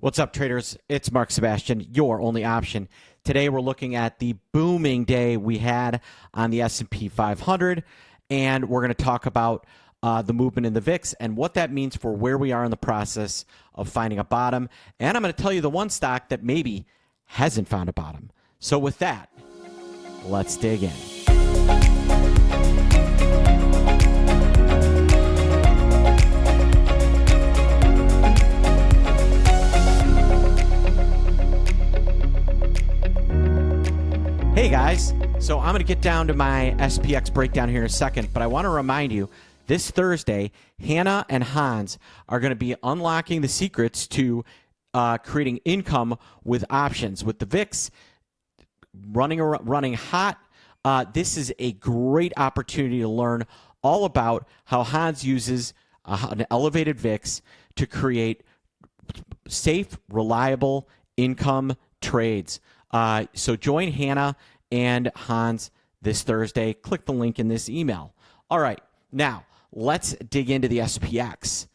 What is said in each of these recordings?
What's up, traders? It's Mark Sebastian, your only option. Today, we're looking at the booming day we had on the S&P 500, and we're going to talk about the movement in the VIX and what that means for where we are in the process of finding a bottom. And I'm going to tell you the one stock that maybe hasn't found a bottom. So with that, let's dig in. Hey guys, so I'm going to get down to my SPX breakdown here in a second, but I want to remind you, this Thursday, Hannah and Hans are going to be unlocking the secrets to creating income with options. With the VIX running hot, this is a great opportunity to learn all about how Hans uses an elevated VIX to create safe, reliable income trades. So join Hannah and Hans this Thursday. Click the link in this email. All right, now let's dig into the SPX.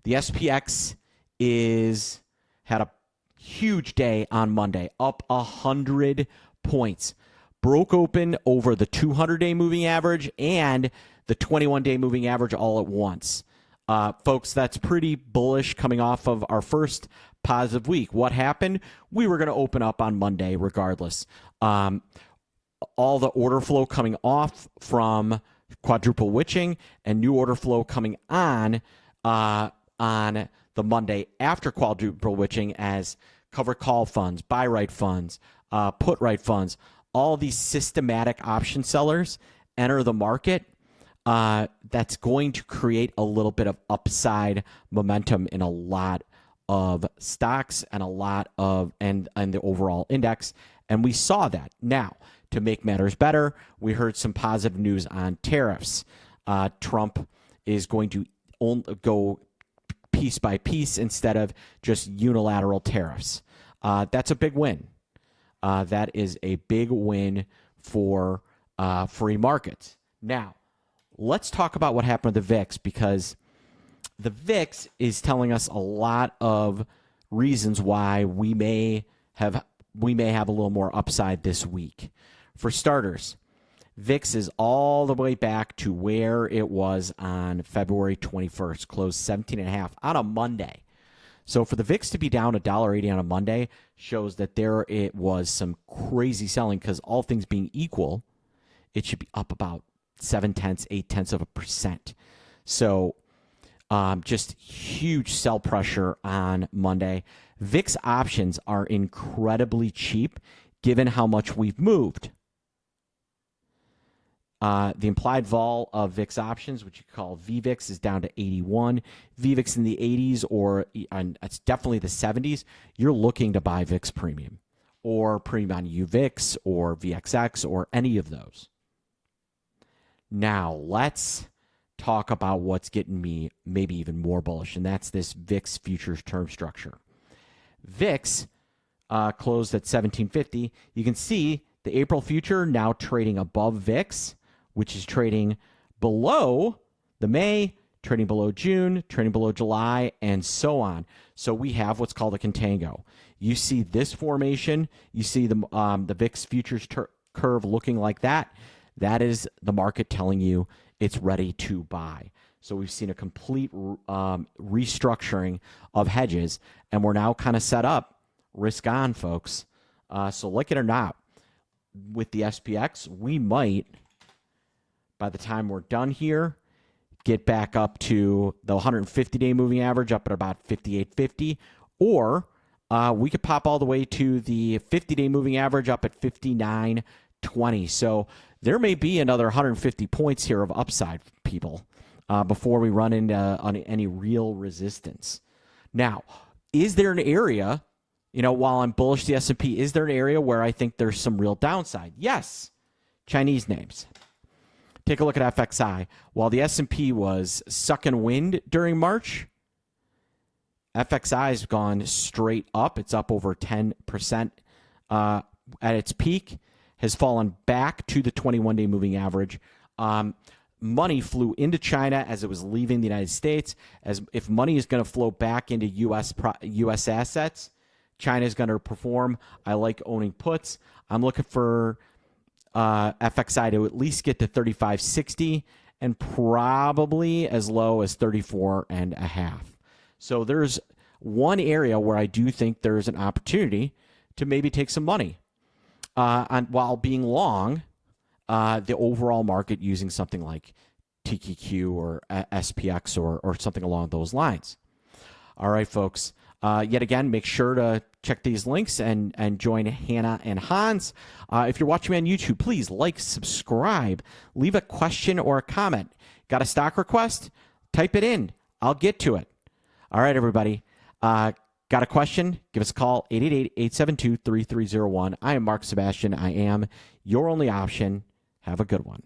The SPX had a huge day on Monday, up 100 points. Broke open over the 200-day moving average and the 21-day moving average all at once. Folks, that's pretty bullish coming off of our first positive week. What happened? We were going to open up on Monday regardless. All the order flow coming off from quadruple witching and new order flow coming on the Monday after quadruple witching as cover call funds, buy right funds, put right funds, all these systematic option sellers enter the market. That's going to create a little bit of upside momentum in a lot of stocks and a lot of and the overall index, and we saw that. Now, to make matters better, we heard some positive news on tariffs. Trump is going to go piece by piece instead of just unilateral tariffs. That's a big win. That is a big win for free markets. Now, let's talk about what happened with the VIX, because the VIX is telling us a lot of reasons why we may have a little more upside this week. For starters, VIX is all the way back to where it was on February 21st, closed 17.5 on a Monday. So for the VIX to be down $1.80 on a Monday shows that it was some crazy selling, because all things being equal, it should be up about 0.7%. So just huge sell pressure on Monday. VIX options are incredibly cheap given how much we've moved. The implied vol of VIX options, which you call VVIX, is down to 81. VVIX in the 80s, or it's definitely the 70s. You're looking to buy VIX premium or premium on UVIX or VXX or any of those. Now, let's talk about what's getting me maybe even more bullish, and that's this VIX futures term structure. VIX closed at 1750. You can see the April future now trading above VIX, which is trading below the May, trading below June, trading below July, and so on. So we have what's called a contango. You see this formation, you see the VIX futures curve looking like that. That is the market telling you it's ready to buy. So we've seen a complete restructuring of hedges, and we're now kind of set up risk on, folks. So like it or not, with the SPX, we might, by the time we're done here, get back up to the 150-day moving average up at about 58.50, or we could pop all the way to the 50-day moving average up at 59.20. So there may be another 150 points here of upside, people, before we run into any real resistance. Now, is there an area, while I'm bullish the S&P, is there an area where I think there's some real downside? Yes. Chinese names. Take a look at FXI. While the S&P was sucking wind during March, FXI has gone straight up. It's up over 10% at its peak, has fallen back to the 21-day moving average. Money flew into China as it was leaving the United States. As if money is going to flow back into U.S. assets, China is going to perform. I like owning puts. I'm looking for FXI to at least get to 35.60 and probably as low as 34.5. So there's one area where I do think there's an opportunity to maybe take some money while being long the overall market using something like TQQ or SPX or something along those lines. All right, folks. Yet again, make sure to check these links and join Hannah and Hans. If you're watching me on YouTube, please like, subscribe, leave a question or a comment. Got a stock request? Type it in. I'll get to it. All right, everybody. Got a question? Give us a call, 888-872-3301. I am Mark Sebastian. I am your only option. Have a good one.